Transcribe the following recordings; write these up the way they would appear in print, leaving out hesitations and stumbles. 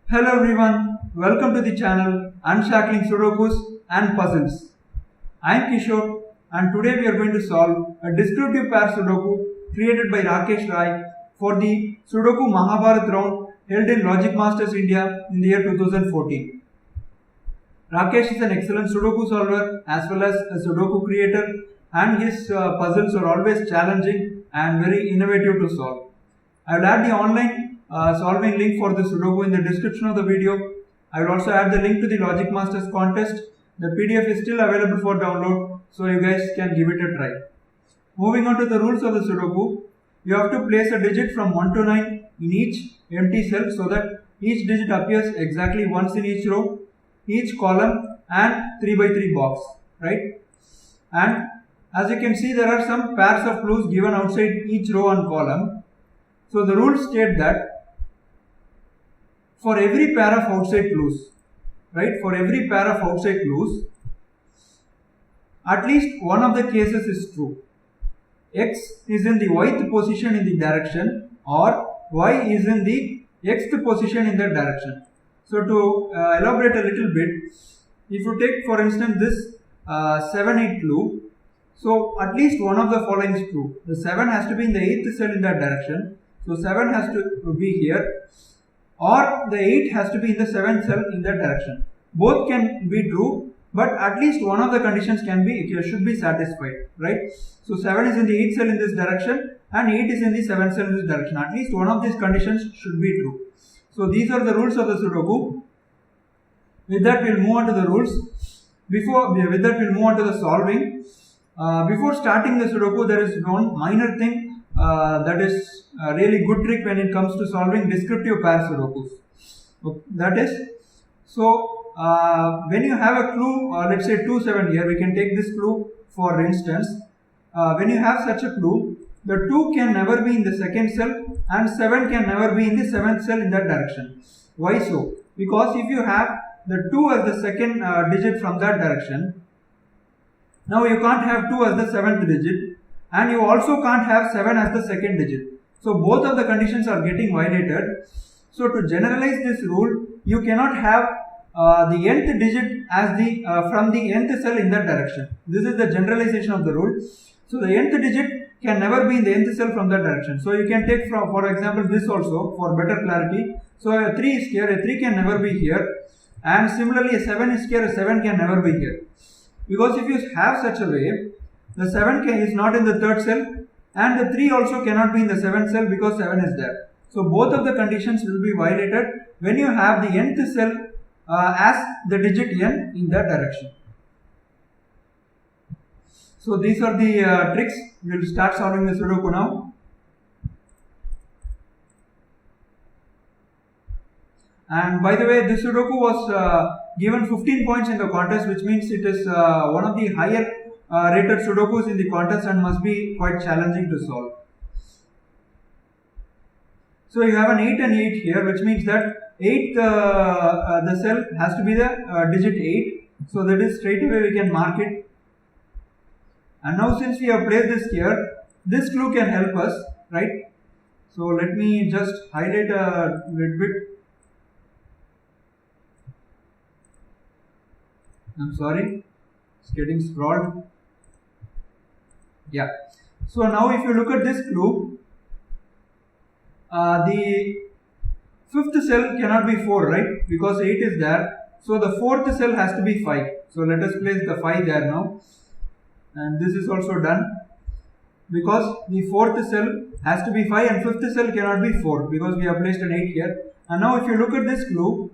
Hello everyone, welcome to the channel Unshackling Sudokus and Puzzles. I am Kishore and today we are going to solve a descriptive pair Sudoku created by Rakesh Rai for the Sudoku Mahabharat round held in Logic Masters India in the year 2014. Rakesh is an excellent Sudoku solver as well as a Sudoku creator, and his puzzles are always challenging and very innovative to solve. I will add the online solving link for the Sudoku in the description of the video. I will also add the link to the Logic Masters contest. The PDF is still available for download, so you guys can give it a try. Moving on to the rules of the Sudoku, you have to place a digit from 1 to 9 in each empty cell so that each digit appears exactly once in each row, each column and 3 by 3 box, right? And as you can see, there are some pairs of clues given outside each row and column. So the rules state that for every pair of outside clues, right, for every pair of outside clues, at least one of the cases is true. X is in the yth position in the direction, or Y is in the xth position in that direction. So to elaborate a little bit, if you take for instance this 7-8 clue, so at least one of the following is true. The 7 has to be in the 8th cell in that direction. So 7 has to be here, or the 8 has to be in the 7th cell in that direction. Both can be true, but at least one of the conditions should be satisfied, right? So 7 is in the 8th cell in this direction and 8 is in the 7th cell in this direction. At least one of these conditions should be true. So these are the rules of the Sudoku. With that we'll move on to the rules. With that we'll move on to the solving. Before starting the Sudoku, there is one minor thing that is a really good trick when it comes to solving descriptive pair Sudokus. That is, so when you have a clue, let's say 2, 7 here, we can take this clue for instance. When you have such a clue, the 2 can never be in the second cell and 7 can never be in the 7th cell in that direction. Why so? Because if you have the 2 as the second digit from that direction, now you can't have 2 as the 7th digit, and you also can't have 7 as the second digit. So both of the conditions are getting violated. So to generalize this rule, you cannot have the nth digit as the from the nth cell in that direction. This is the generalization of the rule. So the nth digit can never be in the nth cell from that direction. So you can take from, for example, this also for better clarity. So a 3 is here, a 3 can never be here, and similarly a 7 is here, a 7 can never be here. Because if you have such a way, the 7 is not in the 3rd cell and the 3 also cannot be in the 7th cell because 7 is there. So both of the conditions will be violated when you have the nth cell as the digit n in that direction. So these are the tricks. We will start solving the Sudoku now. And by the way, this Sudoku was given 15 points in the contest, which means it is one of the higher rated Sudokus in the contest and must be quite challenging to solve. So you have an 8 and 8 here, which means that 8 the cell has to be the digit 8. So that is straight away we can mark it. And now since we have placed this here, this clue can help us, right? So let me just highlight a little bit. I'm sorry, it's getting scrawled. Yeah. So now if you look at this clue, the 5th cell cannot be 4, right? Because 8 is there. So the 4th cell has to be 5. So let us place the 5 there now. And this is also done. Because the 4th cell has to be 5 and 5th cell cannot be 4 because we have placed an 8 here. And now if you look at this clue,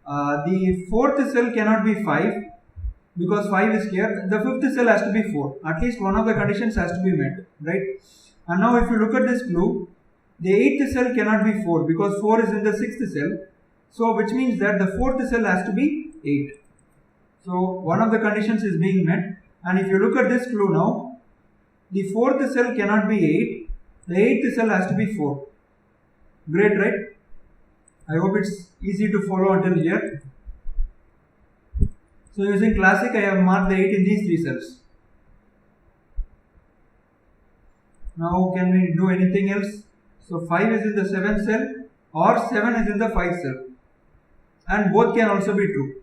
the 4th cell cannot be 5. Because 5 is here, the 5th cell has to be 4. At least one of the conditions has to be met, right? And now if you look at this clue, the 8th cell cannot be 4 because 4 is in the 6th cell. So which means that the 4th cell has to be 8. So one of the conditions is being met. And if you look at this clue now, the 4th cell cannot be 8. The 8th cell has to be 4. Great, right? I hope it's easy to follow until here. So using classic, I have marked the 8 in these 3 cells. Now can we do anything else? So 5 is in the 7th cell or 7 is in the 5th cell. and both can also be true.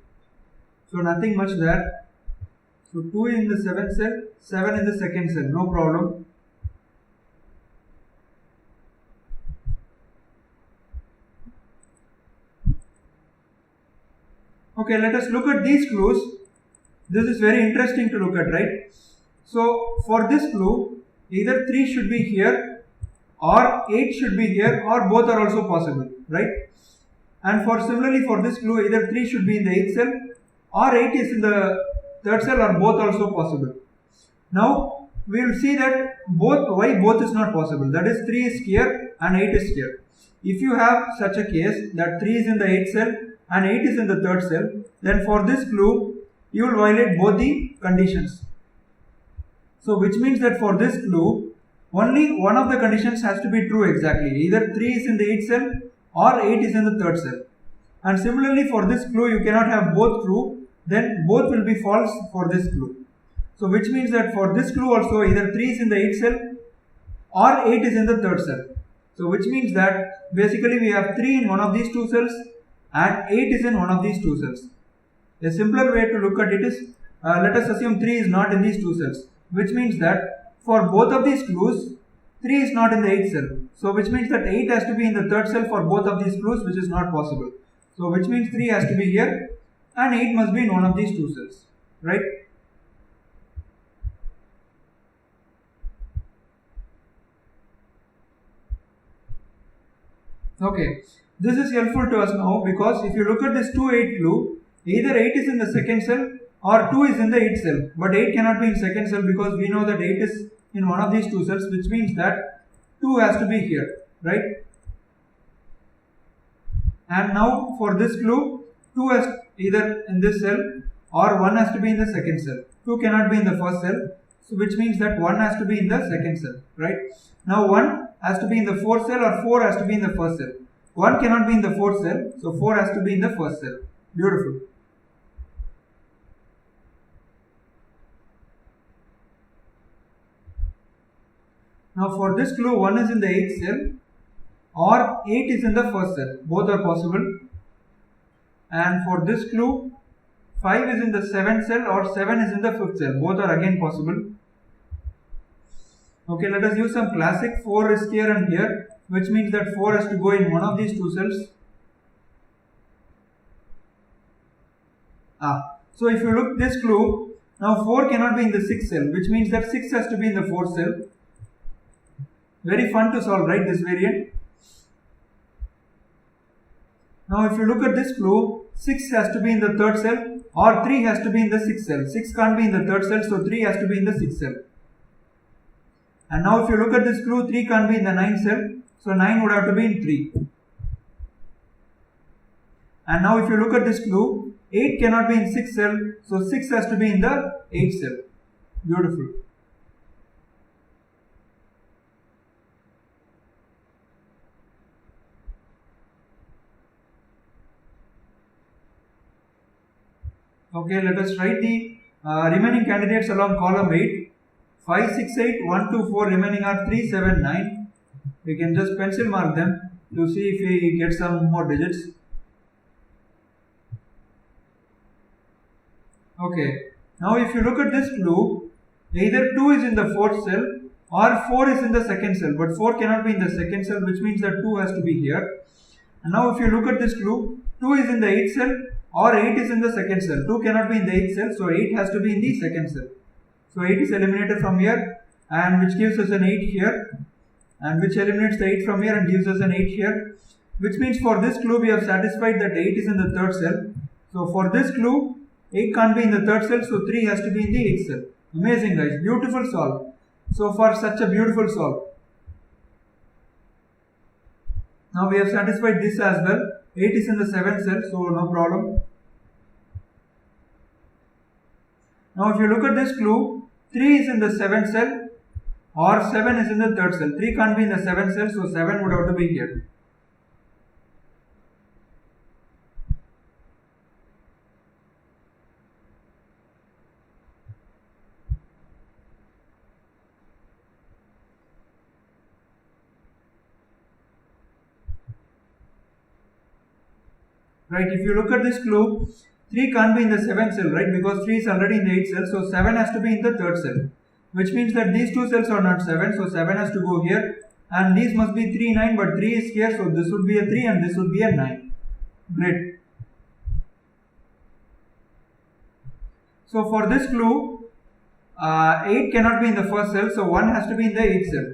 So nothing much there. So 2 in the 7th cell, 7 in the 2nd cell, no problem. Okay, let us look at these clues. This is very interesting to look at, right? So for this clue, either 3 should be here or 8 should be here, or both are also possible, right? And for similarly for this clue, either 3 should be in the 8th cell or 8 is in the 3rd cell, or both also possible. Now we will see that why both is not possible. That is, 3 is here and 8 is here. If you have such a case that 3 is in the 8th cell and 8 is in the 3rd cell, then for this clue you will violate both the conditions. So which means that for this clue only one of the conditions has to be true exactly. Either 3 is in the 8th cell or 8 is in the 3rd cell. And similarly for this clue you cannot have both true, then both will be false for this clue. So which means that for this clue also either 3 is in the 8th cell or 8 is in the 3rd cell. So which means that basically we have 3 in one of these two cells and 8 is in one of these two cells. A simpler way to look at it is, let us assume 3 is not in these two cells, which means that for both of these clues 3 is not in the 8th cell. So which means that 8 has to be in the 3rd cell for both of these clues, which is not possible. So which means 3 has to be here and 8 must be in one of these two cells, right? Okay, this is helpful to us now, because if you look at this 2-8 clue, either 8 is in the 2nd cell or 2 is in the 8th cell, but 8 cannot be in 2nd cell because we know that 8 is in one of these two cells, which means that 2 has to be here, right? And now for this clue, 2 has either in this cell or 1 has to be in the 2nd cell. 2 cannot be in the 1st cell, so which means that 1 has to be in the 2nd cell, right? Now 1 has to be in the 4th cell or 4 has to be in the 1st cell. 1 cannot be in the 4th cell, so 4 has to be in the 1st cell. Beautiful. Now for this clue, 1 is in the 8th cell or 8 is in the 1st cell. Both are possible. And for this clue, 5 is in the 7th cell or 7 is in the 5th cell. Both are again possible. Okay, let us use some classic. 4 is here and here, which means that 4 has to go in one of these two cells. So if you look this clue, now 4 cannot be in the 6th cell, which means that 6 has to be in the 4th cell. Very fun to solve, right, this variant? Now if you look at this clue, 6 has to be in the 3rd cell or 3 has to be in the 6th cell. 6 can't be in the 3rd cell, so 3 has to be in the 6th cell. And now if you look at this clue, 3 can't be in the 9th cell, so 9 would have to be in 3. And now if you look at this clue, 8 cannot be in 6th cell, so 6 has to be in the 8th cell. Beautiful. Okay, let us write the remaining candidates along column 8. 5, 6, 8, 1, 2, 4, remaining are 3, 7, 9. We can just pencil mark them to see if we get some more digits. Okay, now if you look at this clue, either 2 is in the 4th cell or 4 is in the 2nd cell, but 4 cannot be in the 2nd cell, which means that 2 has to be here. And now if you look at this clue, 2 is in the 8th cell or 8 is in the 2nd cell. 2 cannot be in the 8th cell, so 8 has to be in the 2nd cell. So 8 is eliminated from here, and which gives us an 8 here, and which eliminates the 8 from here and gives us an 8 here, which means for this clue we have satisfied that 8 is in the 3rd cell. So for this clue, 8 can't be in the 3rd cell, so 3 has to be in the 8th cell. Amazing, guys, beautiful solve. So far such a beautiful solve. Now we have satisfied this as well. 8 is in the 7th cell, so no problem. Now if you look at this clue, 3 is in the 7th cell or 7 is in the 3rd cell. 3 can't be in the 7th cell, so 7 would have to be here. right? If you look at this clue, 3 can't be in the 7th cell, right? Because 3 is already in the 8th cell, so 7 has to be in the 3rd cell, which means that these two cells are not 7, so 7 has to go here, and these must be 3, 9, but 3 is here, so this would be a 3 and this would be a 9. Great. So for this clue, 8 cannot be in the first cell, so 1 has to be in the 8th cell.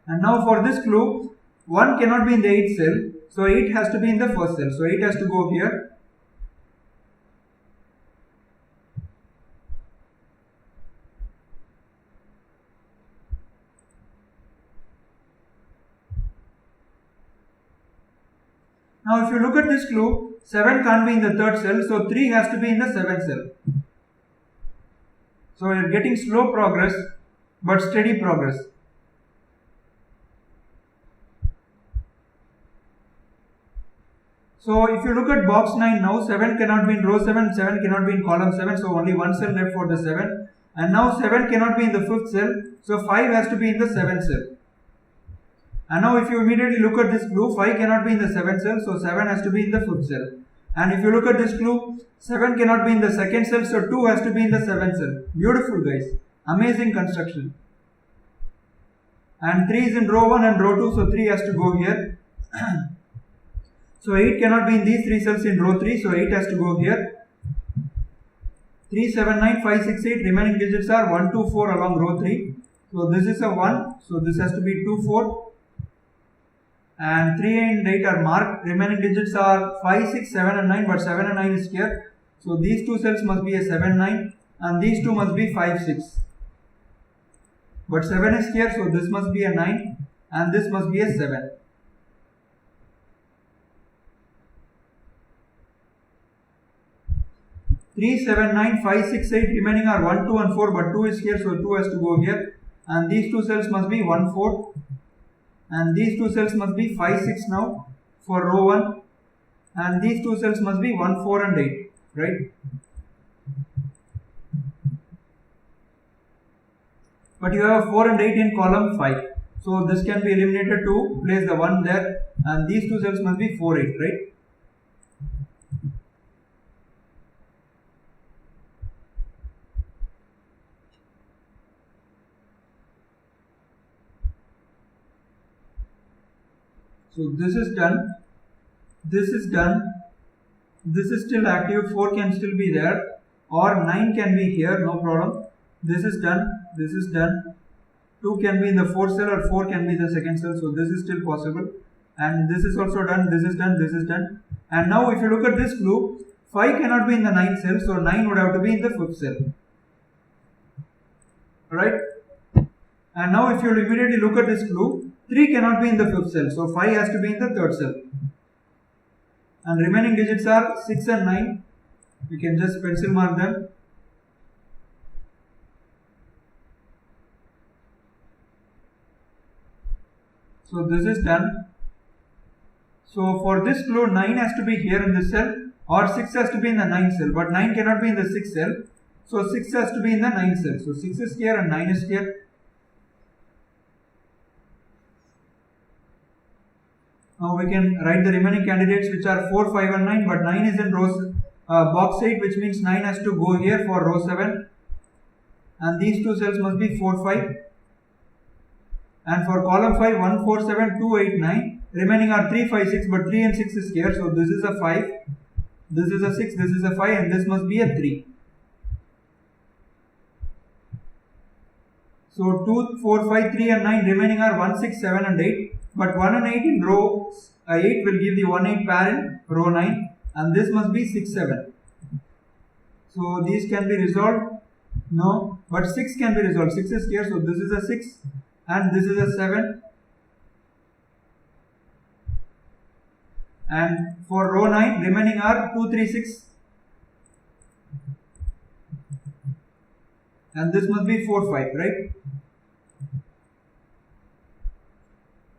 And now for this clue, 1 cannot be in the 8th cell, so 8 has to be in the first cell. So 8 has to go here. Now if you look at this clue, 7 can't be in the 3rd cell, so 3 has to be in the 7th cell. So we are getting slow progress but steady progress. So if you look at box 9 now, 7 cannot be in row 7, 7 cannot be in column 7, so only one cell left for the 7. And now 7 cannot be in the 5th cell, so 5 has to be in the 7th cell. And now if you immediately look at this clue, 5 cannot be in the 7th cell, so 7 has to be in the 5th cell. And if you look at this clue, 7 cannot be in the 2nd cell, so 2 has to be in the 7th cell. Beautiful guys, amazing construction. And 3 is in row 1 and row 2, so 3 has to go here. So 8 cannot be in these 3 cells in row 3, so 8 has to go here. 3, 7, 9, 5, 6, 8, remaining digits are 1, 2, 4 along row 3. So this is a 1, so this has to be 2, 4. And 3 and 8 are marked, remaining digits are 5, 6, 7 and 9, but 7 and 9 is here. So these two cells must be a 7, 9 and these two must be 5, 6. But 7 is here, so this must be a 9 and this must be a 7. Three, 7, 9, 5, 6, 8 remaining are 1, 2 and 4, but 2 is here, so 2 has to go here. And these two cells must be 1, 4. And these two cells must be 5, 6 now for row 1. And these two cells must be 1, 4 and 8, right? But you have 4 and 8 in column 5. So this can be eliminated to place the 1 there. And these two cells must be 4, 8, right? So this is done, this is done, this is still active, 4 can still be there, or 9 can be here, no problem. This is done, 2 can be in the 4th cell or 4 can be the 2nd cell, so this is still possible. And this is also done, this is done, this is done. And now if you look at this clue, 5 cannot be in the 9th cell, so 9 would have to be in the 5th cell. Right? And now if you immediately look at this clue, 3 cannot be in the 5th cell, so 5 has to be in the 3rd cell. And remaining digits are 6 and 9. We can just pencil mark them. So this is done. So for this clue, 9 has to be here in this cell, or 6 has to be in the 9th cell, but 9 cannot be in the 6th cell, so 6 has to be in the 9th cell. So 6 is here and 9 is here. Now we can write the remaining candidates, which are 4, 5 and 9, but 9 is in box 8, which means 9 has to go here for row 7, and these two cells must be 4, 5. And for column 5, 1, 4, 7, 2, 8, 9, remaining are 3, 5, 6, but 3 and 6 is here, so this is a 5, this is a 6, this is a 5, and this must be a 3. So 2, 4, 5, 3 and 9, remaining are 1, 6, 7 and 8. But 1 and 8 in row 8 will give the 1, 8 pair in row 9, and this must be 6, 7. So these can be resolved? No, but 6 can be resolved. 6 is here, so this is a 6 and this is a 7. And for row 9, remaining are 2, 3, 6. And this must be 4, 5, right?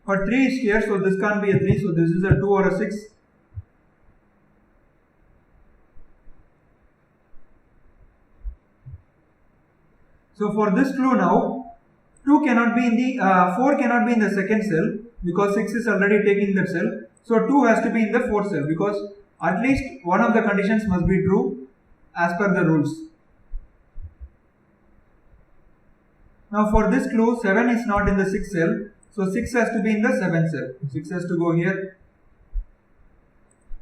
But 3 is here, so this can't be a 3, so this is a 2 or a 6. So for this clue now, 4 cannot be in the second cell because 6 is already taking that cell. So 2 has to be in the fourth cell because at least one of the conditions must be true as per the rules. Now for this clue, 7 is not in the 6th cell. So 6 has to be in the 7th cell. 6 has to go here.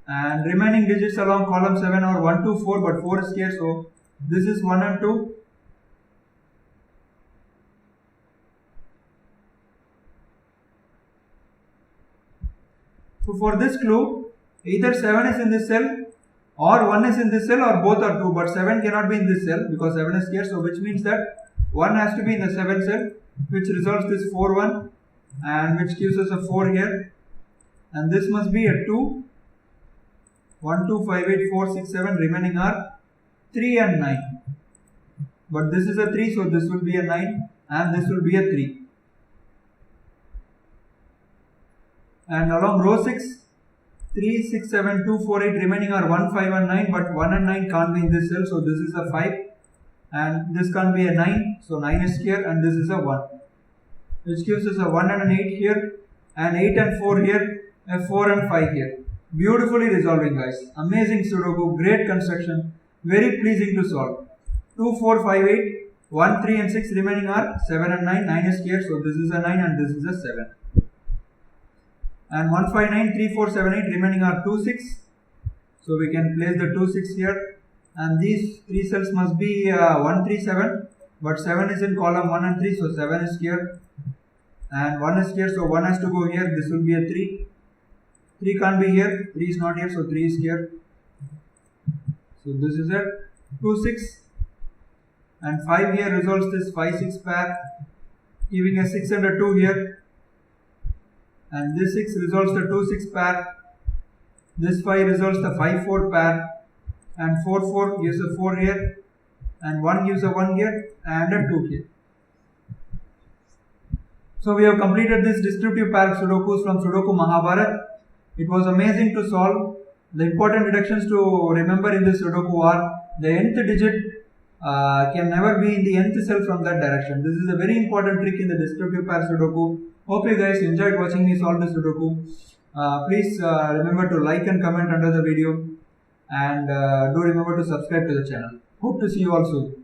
And remaining digits along column 7 are 1, 2, 4, but 4 is here. So this is 1 and 2. So for this clue, either 7 is in this cell or 1 is in this cell or both are true, but 7 cannot be in this cell because 7 is here. So which means that 1 has to be in the 7th cell, which resolves this 4, 1 and which gives us a 4 here. And this must be a 2. 1, 2, 5, 8, 4, 6, 7, remaining are 3 and 9. But this is a 3, so this will be a 9 and this will be a 3. And along row 6, 3, 6, 7, 2, 4, 8, remaining are 1, 5 and 9, but 1 and 9 can't be in this cell, so this is a 5 and this can't be a 9, so 9 is here and this is a 1, which gives us a 1 and an 8 here and 8 and 4 here, a 4 and 5 here. Beautifully resolving, guys. Amazing Sudoku, great construction, very pleasing to solve. 2, 4, 5, 8, 1, 3 and 6 remaining are 7 and 9, 9 is here, so this is a 9 and this is a 7. And 1, 5, 9, 3, 4, 7, 8 remaining are 2, 6. So we can place the 2, 6 here. And these 3 cells must be 1, 3, 7. But 7 is in column 1 and 3. So 7 is here. And 1 is here. So 1 has to go here. This will be a 3. 3 can't be here. 3 is not here. So 3 is here. So this is a 2, 6. And 5 here resolves this 5, 6 pair. Giving a 6 and a 2 here. And this 6 resolves the 2, 6 pair. This 5 resolves the 5, 4 pair. And 4, 4 gives a 4 here. And 1 gives a 1 here. And a 2 here. So we have completed this descriptive pair Sudokus from Sudoku Mahabharat. It was amazing to solve. The important deductions to remember in this Sudoku are the nth digit can never be in the nth cell from that direction. This is a very important trick in the descriptive pair Sudoku. Hope you guys enjoyed watching me solve this Sudoku. Please remember to like and comment under the video, and do remember to subscribe to the channel. Hope to see you all soon.